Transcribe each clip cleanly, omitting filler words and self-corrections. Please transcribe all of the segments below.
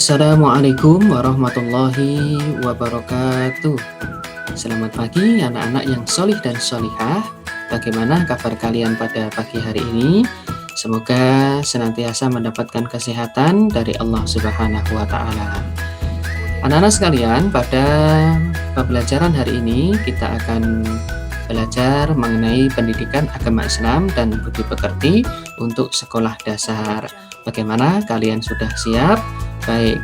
Assalamualaikum warahmatullahi wabarakatuh. Selamat pagi anak-anak yang solih dan solihah. Bagaimana kabar kalian pada pagi hari ini? Semoga senantiasa mendapatkan kesehatan dari Allah Subhanahu wa Ta'ala. Anak-anak sekalian, pada pembelajaran hari ini kita akan belajar mengenai pendidikan agama Islam dan budi pekerti untuk sekolah dasar. Bagaimana kalian sudah siap? Baik,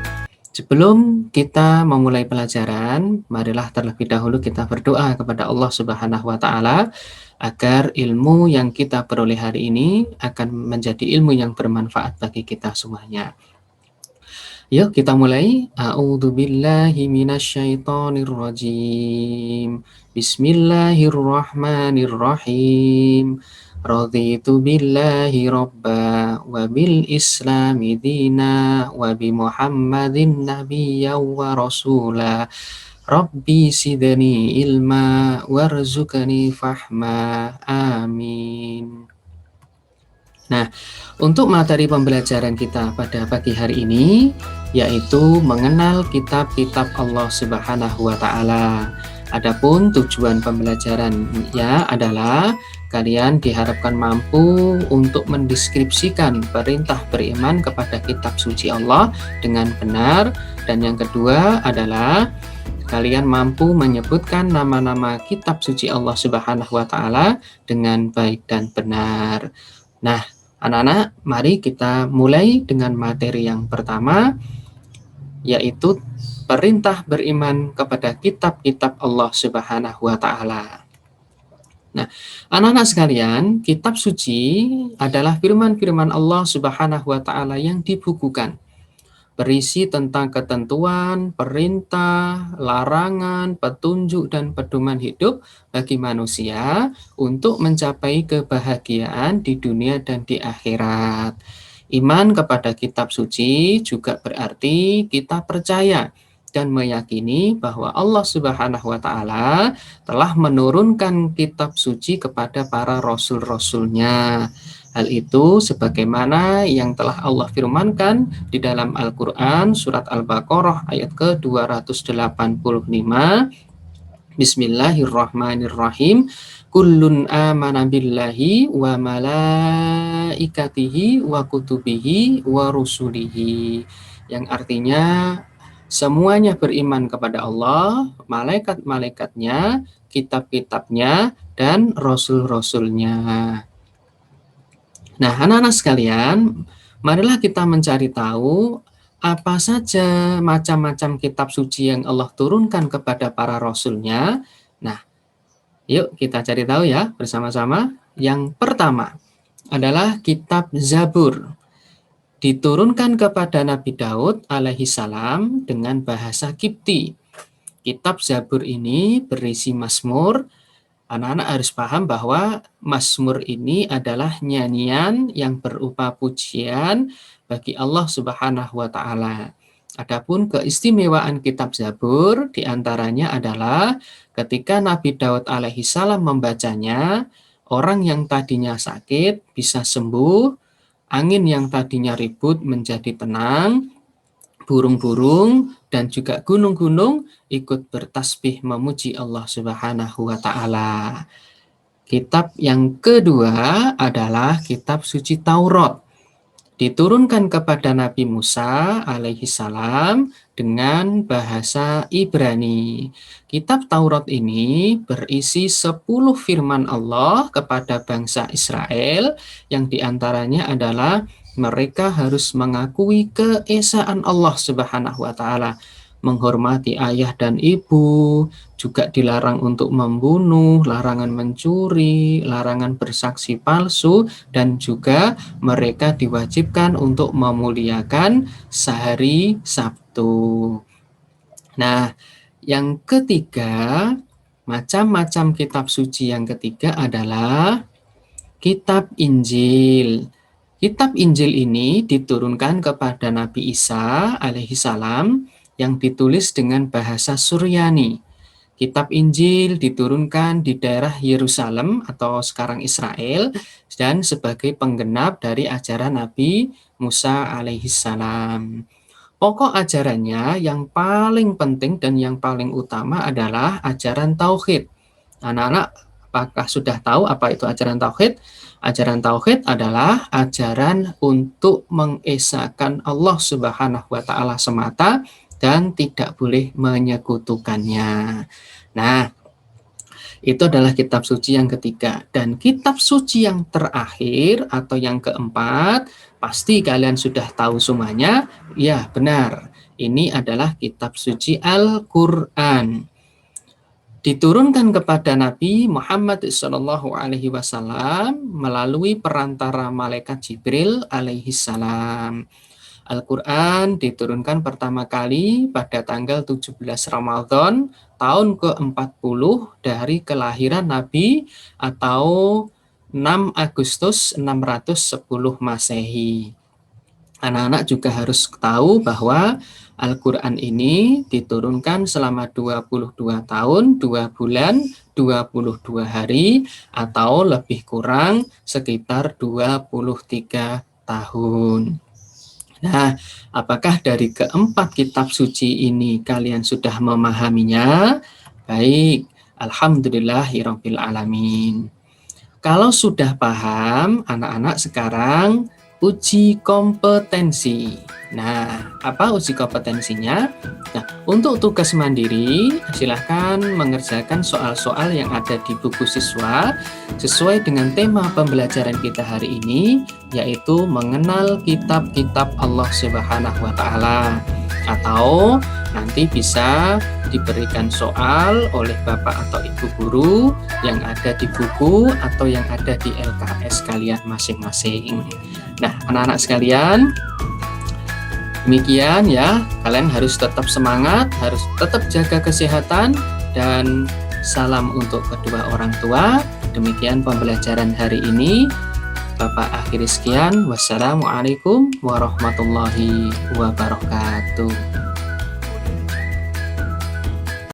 sebelum kita memulai pelajaran, marilah terlebih dahulu kita berdoa kepada Allah Subhanahu wa Ta'ala agar ilmu yang kita peroleh hari ini akan menjadi ilmu yang bermanfaat bagi kita semuanya. Yuk kita mulai. A'udzubillahi minasyaitonirrajim. Bismillahirrahmanirrahim. Raditu billahi robba wa bil islami dina wa bi muhammadin nabiyya wa rasula. Rabbi sidani ilma warzuqni fahma. Amin. Nah, untuk materi pembelajaran kita pada pagi hari ini yaitu mengenal kitab-kitab Allah Subhanahu wa Ta'ala. Adapun tujuan pembelajarannya adalah kalian diharapkan mampu untuk mendeskripsikan perintah beriman kepada kitab suci Allah dengan benar, dan yang kedua adalah kalian mampu menyebutkan nama-nama kitab suci Allah Subhanahu wa Ta'ala dengan baik dan benar. Nah, anak-anak, mari kita mulai dengan materi yang pertama, yaitu perintah beriman kepada kitab-kitab Allah Subhanahu wa Ta'ala. Nah, anak-anak sekalian, kitab suci adalah firman-firman Allah Subhanahu wa Ta'ala yang dibukukan, berisi tentang ketentuan, perintah, larangan, petunjuk, dan pedoman hidup bagi manusia untuk mencapai kebahagiaan di dunia dan di akhirat. Iman kepada kitab suci juga berarti kita percaya dan meyakini bahwa Allah Subhanahu wa Ta'ala telah menurunkan kitab suci kepada para rasul-rasulnya. Hal itu sebagaimana yang telah Allah firmankan di dalam Al-Quran surat Al-Baqarah ayat ke-285. Bismillahirrahmanirrahim. Kullun amana billahi wa malaikatihi wa kutubihi wa rusulihi. Yang artinya semuanya beriman kepada Allah, malaikat-malaikatnya, kitab-kitabnya, dan rasul-rasulnya. Nah, anak-anak sekalian, marilah kita mencari tahu apa saja macam-macam kitab suci yang Allah turunkan kepada para rasulnya. Nah, yuk kita cari tahu ya bersama-sama. Yang pertama adalah kitab Zabur. Diturunkan kepada Nabi Daud alaihi salam dengan bahasa Kipti. Kitab Zabur ini berisi Mazmur. Anak-anak harus paham bahwa Mazmur ini adalah nyanyian yang berupa pujian bagi Allah Subhanahu wa Ta'ala. Adapun keistimewaan kitab Zabur diantaranya adalah ketika Nabi Daud alaihi salam membacanya, orang yang tadinya sakit bisa sembuh, angin yang tadinya ribut menjadi tenang, burung-burung dan juga gunung-gunung ikut bertasbih memuji Allah Subhanahu wa Ta'ala. Kitab yang kedua adalah kitab suci Taurat. Diturunkan kepada Nabi Musa alaihi salam dengan bahasa Ibrani. Kitab Taurat ini berisi 10 firman Allah kepada bangsa Israel, yang diantaranya adalah mereka harus mengakui keesaan Allah Subhanahu wa Ta'ala, menghormati ayah dan ibu, juga dilarang untuk membunuh, larangan mencuri, larangan bersaksi palsu, dan juga mereka diwajibkan untuk memuliakan sehari Sabtu. Nah, yang ketiga, macam-macam kitab suci yang ketiga adalah kitab Injil. Kitab Injil ini diturunkan kepada Nabi Isa alaihi salam yang ditulis dengan bahasa Suryani. Kitab Injil diturunkan di daerah Yerusalem atau sekarang Israel dan sebagai penggenap dari ajaran Nabi Musa alaihi salam. Pokok ajarannya yang paling penting dan yang paling utama adalah ajaran tauhid. Anak-anak, apakah sudah tahu apa itu ajaran tauhid? Ajaran tauhid adalah ajaran untuk mengesahkan Allah Subhanahu wa taala semata dan tidak boleh menyekutukannya. Nah, itu adalah kitab suci yang ketiga. Dan kitab suci yang terakhir atau yang keempat, pasti kalian sudah tahu semuanya. Ya, benar. Ini adalah kitab suci Al-Quran. Diturunkan kepada Nabi Muhammad SAW melalui perantara malaikat Jibril alaihi salam. Al-Quran diturunkan pertama kali pada tanggal 17 Ramadan tahun ke-40 dari kelahiran Nabi atau 6 Agustus 610 Masehi. Anak-anak juga harus tahu bahwa Al-Quran ini diturunkan selama 22 tahun, 2 bulan, 22 hari, atau lebih kurang sekitar 23 tahun. Nah, apakah dari keempat kitab suci ini kalian sudah memahaminya? Baik, alhamdulillahirabbil alamin. Kalau sudah paham, anak-anak sekarang uji kompetensi. Nah, apa uji kompetensinya? Nah, untuk tugas mandiri, silahkan mengerjakan soal-soal yang ada di buku siswa sesuai dengan tema pembelajaran kita hari ini, yaitu mengenal kitab-kitab Allah Subhanahu wa taala. Atau nanti bisa diberikan soal oleh Bapak atau Ibu guru yang ada di buku atau yang ada di LKS kalian masing-masing. Nah, anak-anak sekalian, demikian ya, kalian harus tetap semangat, harus tetap jaga kesehatan, dan salam untuk kedua orang tua. Demikian pembelajaran hari ini. Bapak akhiri sekian. Wassalamualaikum warahmatullahi wabarakatuh.